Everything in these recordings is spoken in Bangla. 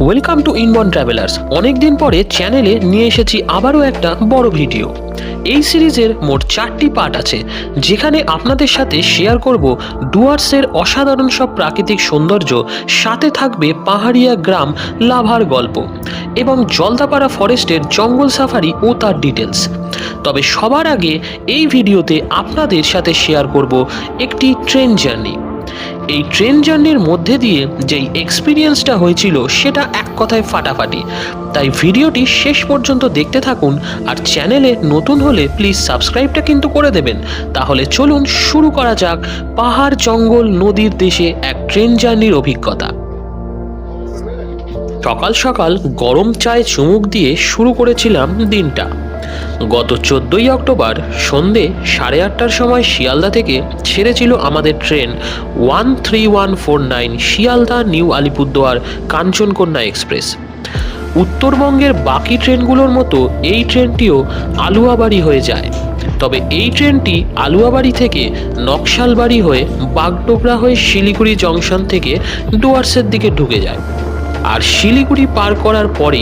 Welcome to inborn travellers. অনেকদিন পরে চ্যানেলে নিয়ে এসেছি আবারও একটা বড় ভিডিও। এই সিরিজের মোট 4টি পার্ট আছে, যেখানে আপনাদের সাথে শেয়ার করব ডুয়ার্সের অসাধারণ সব প্রাকৃতিক সৌন্দর্য, সাথে থাকবে পাহাড়িয়া গ্রাম লাভার গল্প এবং জলদাপাড়া ফরেস্টের জঙ্গল সাফারি ও তার ডিটেলস। তবে সবার আগে এই ভিডিওতে আপনাদের সাথে শেয়ার করব একটি ট্রেন জার্নি। এই ট্রেন জার্নির মধ্যে দিয়ে যেই এক্সপিরিয়েন্সটা হয়েছিল সেটা এক কথায় ফাটাফাটি। তাই ভিডিওটি শেষ পর্যন্ত দেখতে থাকুন, আর চ্যানেলে নতুন হলে প্লিজ সাবস্ক্রাইবটা কিন্তু করে দেবেন। তাহলে চলুন শুরু করা যাক পাহাড়, জঙ্গল, নদীর দেশে এক ট্রেন জার্নির অভিজ্ঞতা। সকাল সকাল গরম চায়ে চুমুক দিয়ে শুরু করেছিলাম দিনটা। গত 14ই অক্টোবর সন্ধে 8:30টার সময় শিয়ালদা থেকে ছেড়েছিল আমাদের train 13149 Sealdah new Alipurduar Kanchankanya express. উত্তরবঙ্গের বাকি ট্রেনগুলোর মতো এই ট্রেনটিও আলুয়াবাড়ি হয়ে যায়, তবে এই ট্রেনটি আলুয়াবাড়ি থেকে নকশালবাড়ি হয়ে বাগডোগরা হয়ে শিলিগুড়ি জংশন থেকে ডুয়ার্সের দিকে ঢুকে যায়। আর শিলিগুড়ি পার করার পরে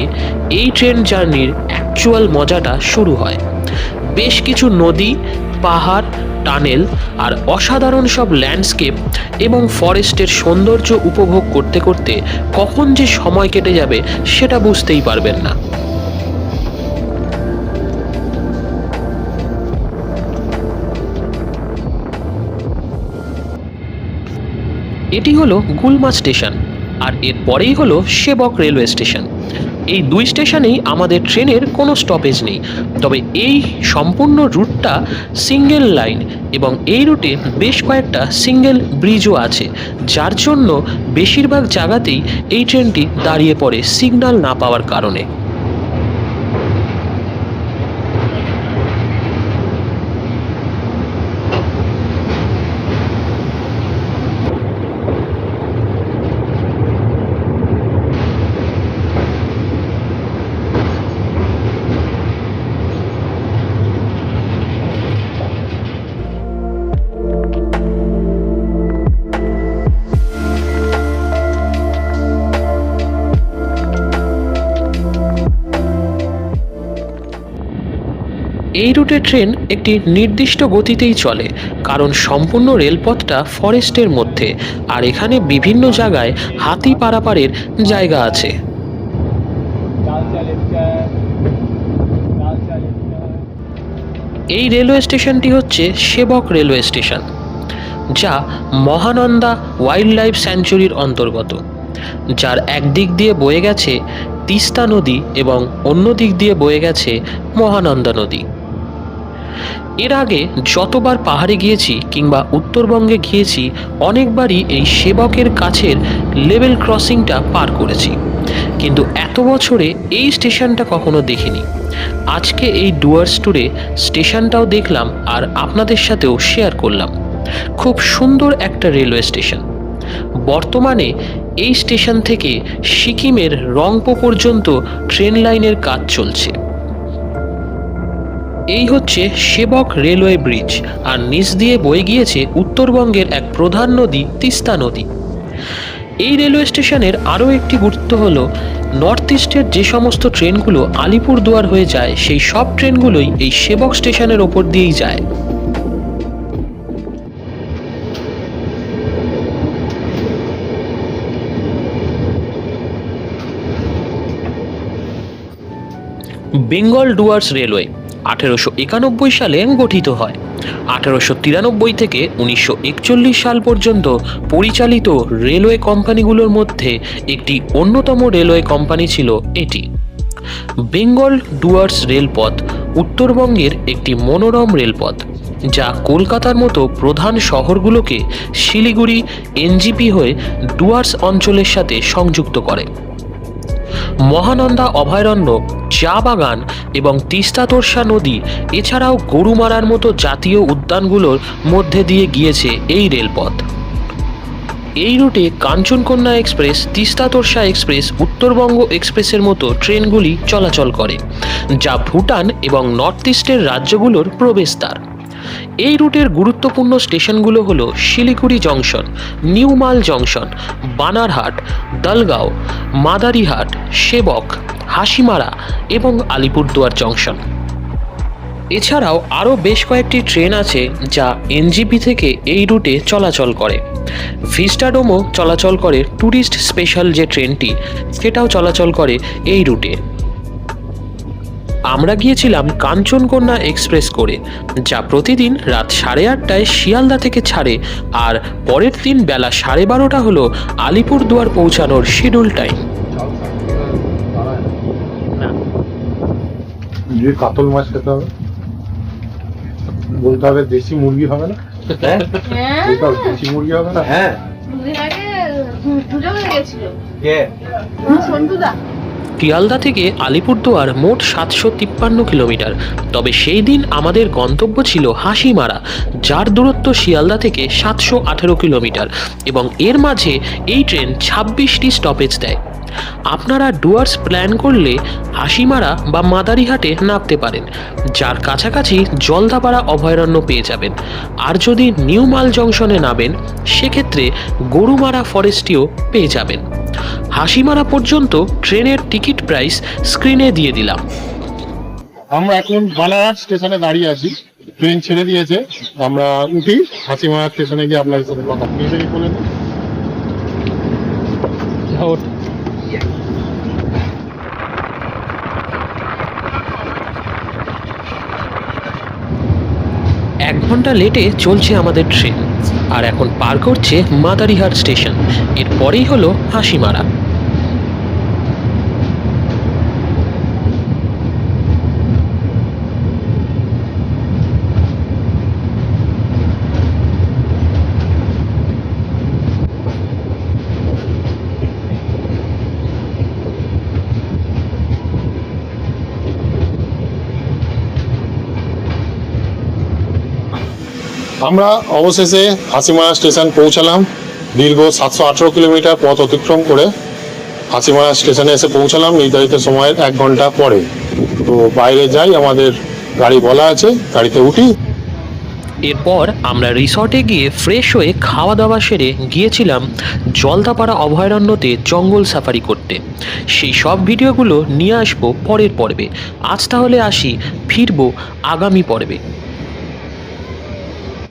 এই ট্রেন জার্নির অ্যাকচুয়াল মজাটা শুরু হয়। বেশ কিছু নদী, পাহাড়, টানেল আর অসাধারণ সব ল্যান্ডস্কেপ এবং ফরেস্টের সৌন্দর্য উপভোগ করতে করতে কখন যে সময় কেটে যাবে সেটা বুঝতেই পারবেন না। এটি হলো গুলমা স্টেশন, আর এর পরেই হলো সেবক রেলওয়ে স্টেশন। এই দুই স্টেশনেই আমাদের ট্রেনের কোনো স্টপেজ নেই, তবে এই সম্পূর্ণ রুটটা সিঙ্গেল লাইন এবং এই রুটে বেশ কয়েকটা সিঙ্গেল ব্রিজও আছে, যার জন্য বেশিরভাগ জায়গাতেই এই ট্রেনটি দাঁড়িয়ে পড়ে সিগন্যাল না পাওয়ার কারণে। এই রুটে ট্রেন একটি নির্দিষ্ট গতিতেই চলে, কারণ সম্পূর্ণ রেলপথটা ফরেস্টের মধ্যে, আর এখানে বিভিন্ন জায়গায় হাতি পারাপারের জায়গা আছে। এই রেলওয়ে স্টেশনটি হচ্ছে সেবক রেলওয়ে স্টেশন, যা মহানন্দা ওয়াইল্ড লাইফ স্যাঞ্চুরির অন্তর্গত, যার একদিক দিয়ে বয়ে গেছে তিস্তা নদী এবং অন্য দিক দিয়ে বয়ে গেছে মহানন্দা নদী। এর আগে যতবার পাহাড়ে গিয়েছি কিংবা উত্তরবঙ্গে গিয়েছি, অনেকবারই এই সেবকের কাছের লেভেল ক্রসিংটা পার করেছি, কিন্তু এত বছরে এই স্টেশনটা কখনো দেখিনি। আজকে এই ডুয়ার্স ট্যুরে স্টেশনটাও দেখলাম আর আপনাদের সাথেও শেয়ার করলাম। খুব সুন্দর একটা রেলওয়ে স্টেশন। বর্তমানে এই স্টেশন থেকে সিকিমের রংপো পর্যন্ত ট্রেন লাইনের কাজ চলছে। এই হচ্ছে সেবক রেলওয়ে ব্রিজ, আর নিচ দিয়ে বয়ে গিয়েছে উত্তরবঙ্গের এক প্রধান নদী তিস্তা নদী। এই রেলওয়ে স্টেশনের আরও একটি গুরুত্ব হলো, নর্থ ইস্টের যে সমস্ত ট্রেনগুলো আলিপুরদুয়ার হয়ে যায়, সেই সব ট্রেনগুলোই এই সেবক স্টেশনের ওপর দিয়েই যায়। বেঙ্গল ডুয়ার্স রেলওয়ে 1891 সালে গঠিত হয়। 1893 থেকে 1941 সাল পর্যন্ত পরিচালিত রেলওয়ে কোম্পানিগুলোর মধ্যে একটি অন্যতম রেলওয়ে কোম্পানি ছিল এটি। বেঙ্গল ডুয়ার্স রেলপথ উত্তরবঙ্গের একটি মনোরম রেলপথ, যা কলকাতার মতো প্রধান শহরগুলোকে শিলিগুড়ি এনজিপি হয়ে ডুয়ার্স অঞ্চলের সাথে সংযুক্ত করে। মহানন্দা অভয়ারণ্য, চা বাগান এবং তিস্তা তোরসা নদী এছাড়াও গরুমারার মতো জাতীয় উদ্যানগুলোর মধ্যে দিয়ে গিয়েছে এই রেলপথ। এই রুটে কাঞ্চনকন্যা এক্সপ্রেস, তিস্তা তোরসা এক্সপ্রেস, উত্তরবঙ্গ এক্সপ্রেসের মতো ট্রেনগুলি চলাচল করে, যা ভুটান এবং নর্থ ইস্টের রাজ্যগুলোর প্রবেশদ্বার। এই রুটের গুরুত্বপূর্ণ স্টেশনগুলো হলো শিলিগুড়ি জংশন, নিউমাল জংশন, বানারহাট, দলগাঁও, মাদারিহাট, সেবক, হাসিমারা এবং আলিপুরদুয়ার জংশন। এছাড়াও আরও বেশ কয়েকটি ট্রেন আছে যা এনজিপি থেকে এই রুটে চলাচল করে। ভিস্টাডোমও চলাচল করে, ট্যুরিস্ট স্পেশাল যে ট্রেনটি সেটাও চলাচল করে এই রুটে। আমরা গিয়েছিলাম কাঞ্চনকন্যা এক্সপ্রেস করে, যা প্রতিদিন রাত 8:30টায় শিয়ালদা থেকে ছাড়ে আর পরের দিন বেলা 12:30 হলো আলিপুরদুয়ার পৌঁছানোর শিডিউল টাইম। যে কাতল মাছ খেতে হবে, বলতে হবে দেশি মুরগি হবে না, বলতে হবে দেশি মুরগি হবে না। হ্যাঁ, শিয়ালদা থেকে আলিপুরদুয়ার মোট 753 কিলোমিটার। তবে সেই দিন আমাদের গন্তব্য ছিল হাসিমারা, যার দূরত্ব শিয়ালদা থেকে 718 কিলোমিটার এবং এর মাঝে এই ট্রেন 26টি স্টপেজ দেয়। আপনারা ডুয়ার্স প্ল্যান করলে হাসিমারা বা মাদারিহাটে নামতে পারেন, যার কাছাকাছি জলদাপাড়া অভয়ারণ্য পেয়ে যাবেন। আর যদি নিউমাল জংশনে নামেন সেক্ষেত্রে গরুমারা ফরেস্টটিও পেয়ে যাবেন। হাসিমারা পর্যন্ত ট্রেনের টিকিট প্রাইস স্ক্রিনে দিয়ে দিলাম। আমরা এখন বানারহাট স্টেশনে দাঁড়িয়ে আছি, ট্রেন ছেড়ে দিয়েছে, আমরা উঠি হাসিমারা স্টেশনে গিয়ে আপনার সাথে কথা বলে নিই। 1 ঘন্টা লেটে চলছে আমাদের ট্রেন, আর এখন পার করছে মাদারিহাট স্টেশন। এরপরেই হলো হাসিমারা। আমরা অবশেষে হাসিমারা স্টেশন পৌঁছালাম। দীর্ঘ 718 কিলোমিটার পথ অতিক্রম করে হাসিমারা স্টেশনে এসে পৌঁছালাম নির্ধারিত সময়ের 1 ঘন্টা পরে। তো বাইরে যাই, আমাদের গাড়ি বলা আছে, গাড়িতে উঠি। এরপর আমরা রিসর্টে গিয়ে ফ্রেশ হয়ে খাওয়া দাওয়া সেরে গিয়েছিলাম জলদাপাড়া অভয়ারণ্যতে জঙ্গল সাফারি করতে। সেই সব ভিডিওগুলো নিয়ে আসবো পরের পর্বে। আজ তাহলে আসি, ফিরবো আগামী পর্বে।